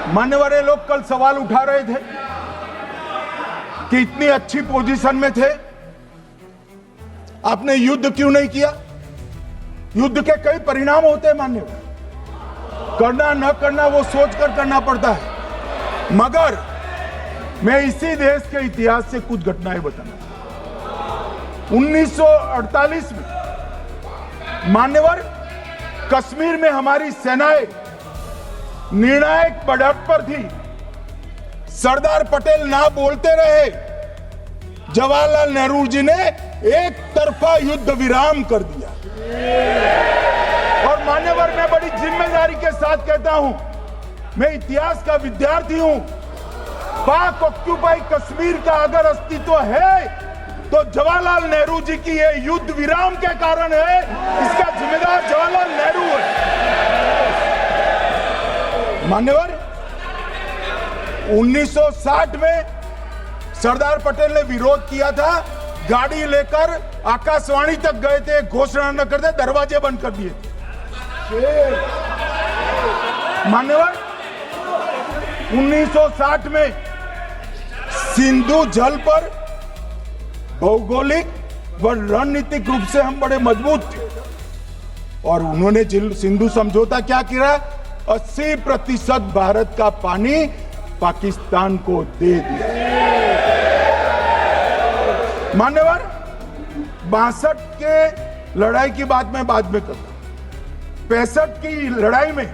मान्यवर लोग कल सवाल उठा रहे थे कि इतनी अच्छी पोजीशन में थे, आपने युद्ध क्यों नहीं किया? युद्ध के कई परिणाम होते हैं मान्यवर, करना न करना वो सोचकर करना पड़ता है। मगर मैं इसी देश के इतिहास से कुछ घटनाएं बताना। 1948 में मान्यवर कश्मीर में हमारी सेनाएं निर्णायक बढ़त पर थी। सरदार पटेल ना बोलते रहे, जवाहरलाल नेहरू जी ने एक तरफा युद्ध विराम कर दिया। और मान्यवर मैं बड़ी जिम्मेदारी के साथ कहता हूं, मैं इतिहास का विद्यार्थी हूं, पाक ऑक्यूपाई कश्मीर का अगर अस्तित्व है तो जवाहरलाल नेहरू जी की ये युद्ध विराम के कारण है। इसका जिम्मेदार जवाहरलाल नेहरू है। मान्यवर 1960 में सरदार पटेल ने विरोध किया था, गाड़ी लेकर आकाशवाणी तक गए थे, घोषणा न करते दरवाजे बंद कर दिए थे। मान्यवर 1960 में सिंधु जल पर भौगोलिक व रणनीतिक रूप से हम बड़े मजबूत थे और उन्होंने सिंधु समझौता क्या किया? 80% भारत का पानी पाकिस्तान को दे दिया। मान्यवर 62 के लड़ाई की बात मैं बाद में करता हूं। 65 की लड़ाई में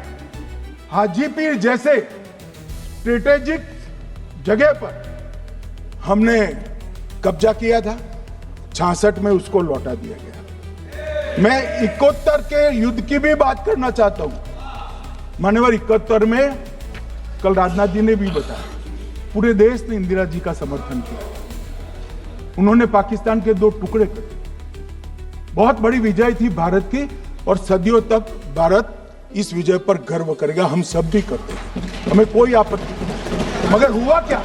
हाजीपीर जैसे स्ट्रेटेजिक जगह पर हमने कब्जा किया था, 66 में उसको लौटा दिया गया। मैं 71 के युद्ध की भी बात करना चाहता हूं। मान्यवर 71 में कल राजनाथ जी ने भी बताया, पूरे देश ने इंदिरा जी का समर्थन किया। उन्होंने पाकिस्तान के 2 टुकड़े कर दिए। बहुत बड़ी विजय थी भारत की और सदियों तक भारत इस विजय पर गर्व करेगा। हम सब भी करते हैं, हमें कोई आपत्ति नहीं। मगर हुआ क्या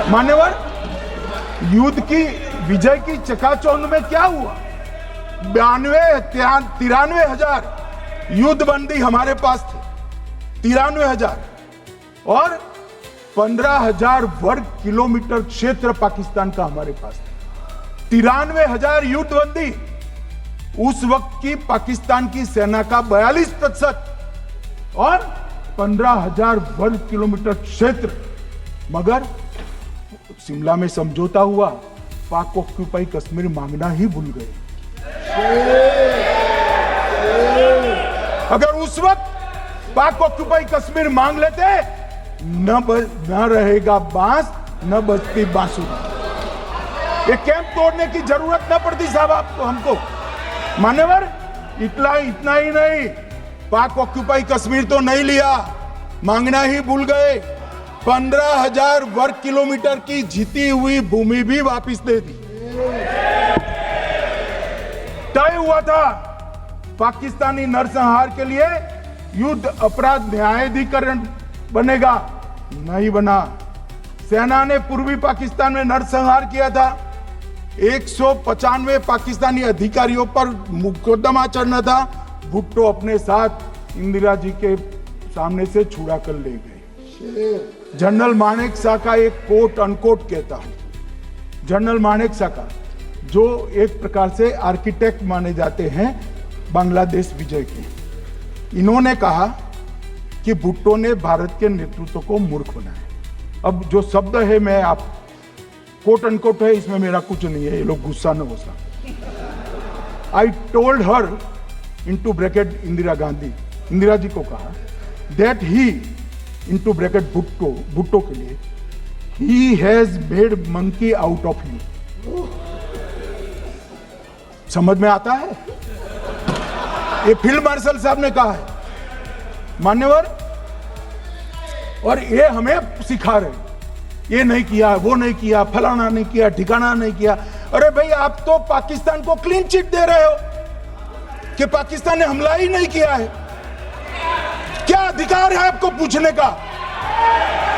मान्यवर? युद्ध की विजय की चकाचौंध में क्या हुआ? 93 हजार युद्धबंदी हमारे पास थे, 93 हजार, और 15,000 वर्ग किलोमीटर क्षेत्र पाकिस्तान का हमारे पास था। 93 हजार युद्धबंदी, उस वक्त की पाकिस्तान की सेना का 42% और 15,000 वर्ग किलोमीटर क्षेत्र। मगर शिमला में समझौता हुआ, पाक ऑक्यूपाई कश्मीर मांगना ही भूल गए। अगर उस वक्त पाक ऑक्यूपाई कश्मीर मांग लेते, न रहेगा बांस न बजती बांसुरी। ये कैंप तोड़ने की जरूरत न पड़ती साहब आपको, हमको। मान्यवर इतना ही नहीं, पाक ऑक्यूपाई कश्मीर तो नहीं लिया, मांगना ही भूल गए। 15,000 वर्ग किलोमीटर की जीती हुई भूमि भी वापस दे दी। तय हुआ था पाकिस्तानी नरसंहार के लिए युद्ध अपराध न्यायाधिकरण बनेगा, नहीं बना। सेना ने पूर्वी पाकिस्तान में नरसंहार किया था। 195 पाकिस्तानी अधिकारियों पर मुकदमा चढ़ना था। भुट्टो अपने साथ इंदिरा जी के सामने से छुड़ा कर ले गए। जनरल मानेक शॉ का एक कोट अनकोट कहता हूं, जनरल मानेक शॉ का, जो एक प्रकार से आर्किटेक्ट माने जाते हैं बांग्लादेश विजय के, इन्होंने कहा कि भुट्टो ने भारत के नेतृत्व को मूर्ख बनाया। अब जो शब्द है, मैं आप कोट अनकोट है, इसमें मेरा कुछ नहीं है, ये लोग गुस्सा न हो सकते। I told her into bracket Indira Gandhi, Indira ji को कहा that he into bracket Bhutto के लिए, he has made monkey out of you. समझ में आता है? ये फील्ड मार्शल साहब ने कहा है मान्यवर, और ये हमें सिखा रहे, ये नहीं किया, वो नहीं किया, फलाना नहीं किया, ठिकाना नहीं किया। अरे भाई, आप तो पाकिस्तान को क्लीन चिट दे रहे हो कि पाकिस्तान ने हमला ही नहीं किया है। क्या अधिकार है आपको पूछने का?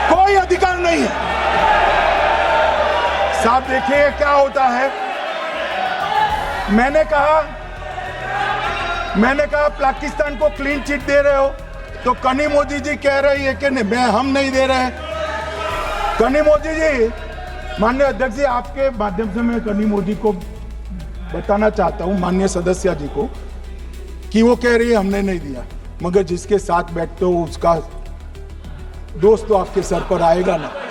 कोई अधिकार नहीं है साहब। देखिए क्या होता है, मैंने कहा पाकिस्तान को क्लीन चिट दे रहे हो, तो कनी मोदी जी कह रही है कि नहीं, हम नहीं दे रहे हैं। कनी मोदी जी, माननीय अध्यक्ष जी, आपके माध्यम से मैं कनी मोदी को बताना चाहता हूं, माननीय सदस्य जी को, कि वो कह रही है हमने नहीं दिया, मगर जिसके साथ बैठते हो उसका दोस्त तो आपके सर पर आएगा ना।